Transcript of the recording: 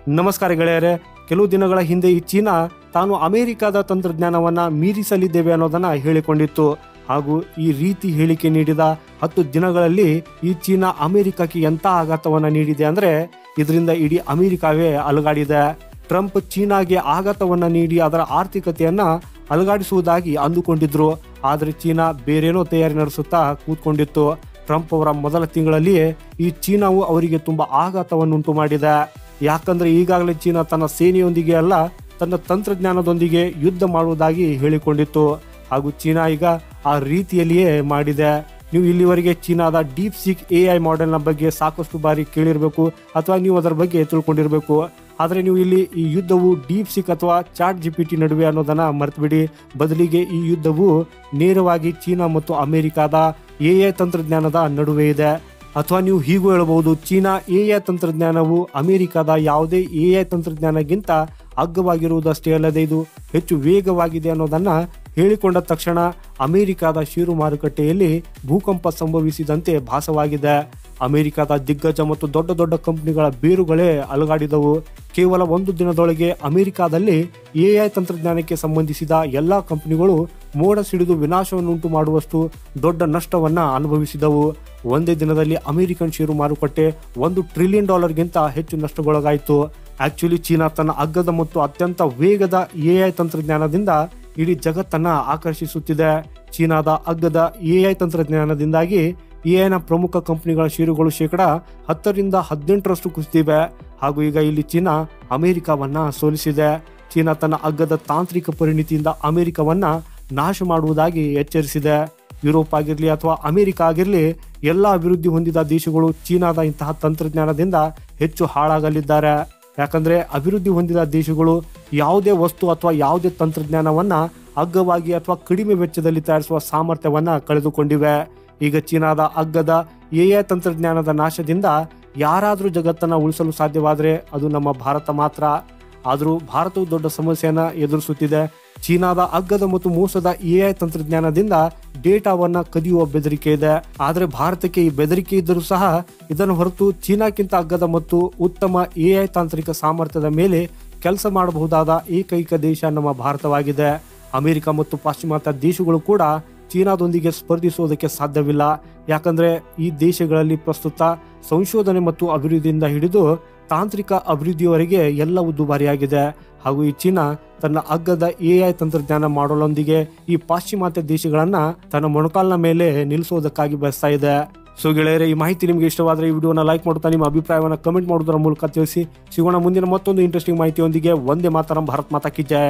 ನಮಸ್ಕಾರ ಗೆಳೆಯರೆ. ಕೆಲವು ದಿನಗಳ ಹಿಂದೆ ಈ ಚೀನಾ ತಾನು ಅಮೆರಿಕದ ತಂತ್ರಜ್ಞಾನವನ್ನ ಮೀರಿಸಲಿದ್ದೇವೆ ಅನ್ನೋದನ್ನ ಹೇಳಿಕೊಂಡಿತ್ತು. ಹಾಗೂ ಈ ರೀತಿ ಹೇಳಿಕೆ ನೀಡಿದ 10 ದಿನಗಳಲ್ಲಿ ಈ ಚೀನಾ ಅಮೆರಿಕಕ್ಕೆ ಎಂತ ಆಘಾತವನ್ನ ನೀಡಿದೆ ಅಂದ್ರೆ ಇದರಿಂದ ಇಡೀ ಅಮೆರಿಕವೇ ಅಲುಗಾಡಿದೆ. ಟ್ರಂಪ್ ಚೀನಾಗೆ ಆಘಾತವನ್ನ ನೀಡಿ ಅದರ ಆರ್ಥಿಕತೆಯನ್ನ ಅಲುಗಾಡಿಸುವುದಾಗಿ ಅಂದುಕೊಂಡಿದ್ರು. ಆದರೆ ಚೀನಾ ಬೇರೇನೋ ತಯಾರಿ ನಡೆಸುತ್ತಾ ಕೂತ್ಕೊಂಡಿತ್ತು. ಟ್ರಂಪ್ ಅವರ ಮೊದಲ ತಿಂಗಳಲ್ಲಿಯೇ ಈ ಚೀನಾವು ಅವರಿಗೆ ತುಂಬಾ ಆಘಾತವನ್ನುಂಟು ಮಾಡಿದೆ. ಯಾಕಂದ್ರೆ ಈಗಾಗಲೇ ಚೀನಾ ತನ್ನ ಸೇನೆಯೊಂದಿಗೆ ಅಲ್ಲ, ತನ್ನ ತಂತ್ರಜ್ಞಾನದೊಂದಿಗೆ ಯುದ್ಧ ಮಾಡುವುದಾಗಿ ಹೇಳಿಕೊಂಡಿತ್ತು. ಹಾಗೂ ಚೀನಾ ಈಗ ಆ ರೀತಿಯಲ್ಲಿಯೇ ಮಾಡಿದೆ. ನೀವು ಇಲ್ಲಿವರೆಗೆ ಚೀನಾದ ಡೀಪ್ ಸಿಕ್ AI ಮಾಡೆಲ್ನ ಬಗ್ಗೆ ಸಾಕಷ್ಟು ಬಾರಿ ಕೇಳಿರಬೇಕು ಅಥವಾ ನೀವು ಅದರ ಬಗ್ಗೆ ತಿಳ್ಕೊಂಡಿರಬೇಕು. ಆದರೆ ನೀವು ಇಲ್ಲಿ ಈ ಯುದ್ಧವು ಡೀಪ್ ಸಿಕ್ ಅಥವಾ ಚಾಟ್ GPT ನಡುವೆ ಅನ್ನೋದನ್ನ ಮರೆತುಬಿಡಿ. ಬದಲಿಗೆ ಈ ಯುದ್ಧವು ನೇರವಾಗಿ ಚೀನಾ ಮತ್ತು ಅಮೆರಿಕದ AI ತಂತ್ರಜ್ಞಾನದ ನಡುವೆ ಇದೆ. ಅಥವಾ ನೀವು ಹೀಗೂ ಹೇಳಬಹುದು, ಚೀನಾ AI ತಂತ್ರಜ್ಞಾನವು ಅಮೆರಿಕದ ಯಾವುದೇ AI ತಂತ್ರಜ್ಞಾನಕ್ಕಿಂತ ಅಗ್ಗವಾಗಿರುವುದಷ್ಟೇ ಅಲ್ಲದೆ ಇದು ಹೆಚ್ಚು ವೇಗವಾಗಿದೆ ಅನ್ನೋದನ್ನ ಹೇಳಿಕೊಂಡ ತಕ್ಷಣ ಅಮೆರಿಕದ ಷೇರು ಮಾರುಕಟ್ಟೆಯಲ್ಲಿ ಭೂಕಂಪ ಸಂಭವಿಸಿದಂತೆ ಭಾಸವಾಗಿದೆ. ಅಮೆರಿಕದ ದಿಗ್ಗಜ ಮತ್ತು ದೊಡ್ಡ ದೊಡ್ಡ ಕಂಪನಿಗಳ ಬೇರುಗಳೇ ಅಲುಗಾಡಿದವು. ಕೇವಲ ಒಂದು ದಿನದೊಳಗೆ ಅಮೆರಿಕದಲ್ಲಿ AI ತಂತ್ರಜ್ಞಾನಕ್ಕೆ ಸಂಬಂಧಿಸಿದ ಎಲ್ಲಾ ಕಂಪನಿಗಳು ಮೋಡ ಸಿಡಿದು ವಿನಾಶವನ್ನುಂಟು ಮಾಡುವಷ್ಟು ದೊಡ್ಡ ನಷ್ಟವನ್ನ ಅನುಭವಿಸಿದವು. ಒಂದೇ ದಿನದಲ್ಲಿ ಅಮೆರಿಕನ್ ಷೇರು ಮಾರುಕಟ್ಟೆ $1 ಟ್ರಿಲಿಯನ್ ಹೆಚ್ಚು ನಷ್ಟಗೊಳಗಾಯಿತು. ಆಕ್ಚುಲಿ ಚೀನಾ ತನ್ನ ಅಗ್ಗದ ಮತ್ತು ಅತ್ಯಂತ ವೇಗದ AI ತಂತ್ರಜ್ಞಾನದಿಂದ ಇಡೀ ಜಗತ್ತನ್ನ ಆಕರ್ಷಿಸುತ್ತಿದೆ. ಚೀನಾದ ಅಗ್ಗದ AI ತಂತ್ರಜ್ಞಾನದಿಂದಾಗಿ AI ಪ್ರಮುಖ ಕಂಪನಿಗಳ ಷೇರುಗಳು 10% ಕುಸಿದಿವೆ. ಹಾಗೂ ಈಗ ಇಲ್ಲಿ ಚೀನಾ ಅಮೆರಿಕವನ್ನ ಸೋಲಿಸಿದೆ. ಚೀನಾ ತನ್ನ ಅಗ್ಗದ ತಾಂತ್ರಿಕ ಪರಿಣಿತಿಯಿಂದ ಅಮೆರಿಕವನ್ನ ನಾಶ ಮಾಡುವುದಾಗಿ ಎಚ್ಚರಿಸಿದೆ. ಯುರೋಪ್ ಆಗಿರಲಿ ಅಥವಾ ಅಮೆರಿಕ ಆಗಿರಲಿ, ಎಲ್ಲ ಅಭಿವೃದ್ಧಿ ಹೊಂದಿದ ದೇಶಗಳು ಚೀನಾದ ಇಂತಹ ತಂತ್ರಜ್ಞಾನದಿಂದ ಹೆಚ್ಚು ಹಾಳಾಗಲಿದ್ದಾರೆ. ಯಾಕಂದ್ರೆ ಅಭಿವೃದ್ಧಿ ಹೊಂದಿದ ದೇಶಗಳು ಯಾವುದೇ ವಸ್ತು ಅಥವಾ ಯಾವುದೇ ತಂತ್ರಜ್ಞಾನವನ್ನ ಅಗ್ಗವಾಗಿ ಅಥವಾ ಕಡಿಮೆ ವೆಚ್ಚದಲ್ಲಿ ತಯಾರಿಸುವ ಸಾಮರ್ಥ್ಯವನ್ನ ಕಳೆದುಕೊಂಡಿವೆ. ಈಗ ಚೀನಾದ ಅಗ್ಗದ AI ತಂತ್ರಜ್ಞಾನದ ನಾಶದಿಂದ ಯಾರಾದರೂ ಜಗತ್ತನ್ನ ಉಳಿಸಲು ಸಾಧ್ಯವಾದರೆ ಅದು ನಮ್ಮ ಭಾರತ ಮಾತ್ರ. ಆದರೂ ಭಾರತವು ದೊಡ್ಡ ಸಮಸ್ಯೆಯನ್ನ ಎದುರಿಸುತ್ತಿದೆ. ಚೀನಾದ ಅಗ್ಗದ ಮತ್ತು ಮೋಸದ AI ತಂತ್ರಜ್ಞಾನದಿಂದ ಡೇಟಾವನ್ನ ಕದಿಯುವ ಬೆದರಿಕೆ ಇದೆ. ಆದರೆ ಭಾರತಕ್ಕೆ ಈ ಬೆದರಿಕೆ ಇದ್ದರೂ ಸಹ ಇದನ್ನು ಹೊರತು ಚೀನಾಕ್ಕಿಂತ ಅಗ್ಗದ ಮತ್ತು ಉತ್ತಮ AI ತಾಂತ್ರಿಕ ಸಾಮರ್ಥ್ಯದ ಮೇಲೆ ಕೆಲಸ ಮಾಡಬಹುದಾದ ಏಕೈಕ ದೇಶ ನಮ್ಮ ಭಾರತವಾಗಿದೆ. ಅಮೆರಿಕ ಮತ್ತು ಪಾಶ್ಚಿಮಾತ್ಯ ದೇಶಗಳು ಕೂಡ ಚೀನಾದೊಂದಿಗೆ ಸ್ಪರ್ಧಿಸುವುದಕ್ಕೆ ಸಾಧ್ಯವಿಲ್ಲ. ಯಾಕಂದ್ರೆ ಈ ದೇಶಗಳಲ್ಲಿ ಪ್ರಸ್ತುತ ಸಂಶೋಧನೆ ಮತ್ತು ಅಭಿವೃದ್ಧಿಯಿಂದ ಹಿಡಿದು ತಾಂತ್ರಿಕ ಅಭಿವೃದ್ಧಿಯವರೆಗೆ ಎಲ್ಲವೂ ದುಬಾರಿಯಾಗಿದೆ. ಹಾಗೂ ಈ ಚೀನಾ ತನ್ನ ಅಗ್ಗದ AI ತಂತ್ರಜ್ಞಾನ ಮಾಡಲೊಂದಿಗೆ ಈ ಪಾಶ್ಚಿಮಾತ್ಯ ದೇಶಗಳನ್ನ ತನ್ನ ಮೊಣಕಾಲಿನ ಮೇಲೆ ನಿಲ್ಲಿಸೋದಕ್ಕಾಗಿ ಬಯಸ್ತಾ ಇದೆ. ಸೊ ಗೆಳೆಯರೆ, ಈ ಮಾಹಿತಿ ನಿಮಗೆ ಇಷ್ಟವಾದರೆ ಈ ವಿಡಿಯೋನ ಲೈಕ್ ಮಾಡುತ್ತಾ ನಿಮ್ಮ ಅಭಿಪ್ರಾಯವನ್ನು ಕಮೆಂಟ್ ಮಾಡೋದರ ಮೂಲಕ ತಿಳಿಸಿ. ಸಿಗೋಣ ಮುಂದಿನ ಮತ್ತೊಂದು ಇಂಟ್ರೆಸ್ಟಿಂಗ್ ಮಾಹಿತಿಯೊಂದಿಗೆ. ವಂದೇ ಮಾತರಂ. ಭಾರತ್ ಮಾತಾ ಕಿ ಜೈ.